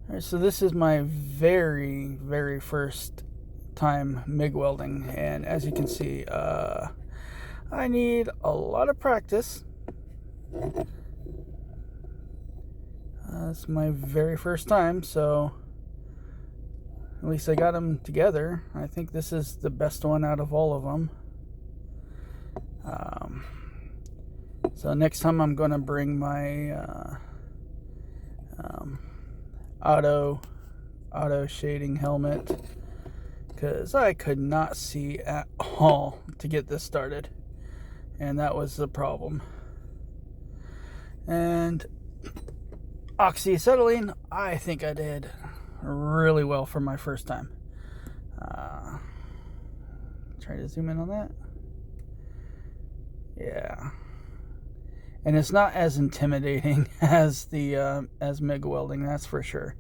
All right, so this is my very first time MIG welding, and as you can see, I need a lot of practice. It's my very first time, so at least I got them together. I think this is the best one out of all of them. So next time I'm going to bring my auto shading helmet, because I could not see at all to get this started, and that was the problem. And oxyacetylene, I think I did really well for my first time. Try to zoom in on that. Yeah, and it's not as intimidating as the as MIG welding, that's for sure.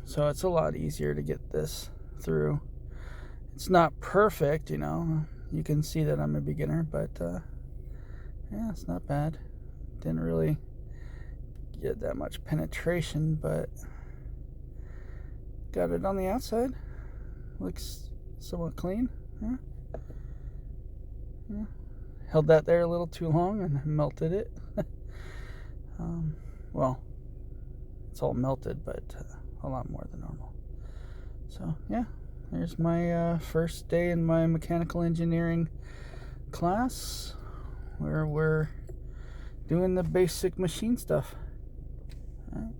So it's a lot easier to get this through. It's not perfect, you know. You can see that I'm a beginner, but yeah, it's not bad. Didn't really get that much penetration, but got it on the outside. Looks somewhat clean. Yeah. Held that there a little too long and melted it. Well, it's all melted, but a lot more than normal. So yeah, there's my first day in my mechanical engineering class, where we're doing the basic machine stuff. All right.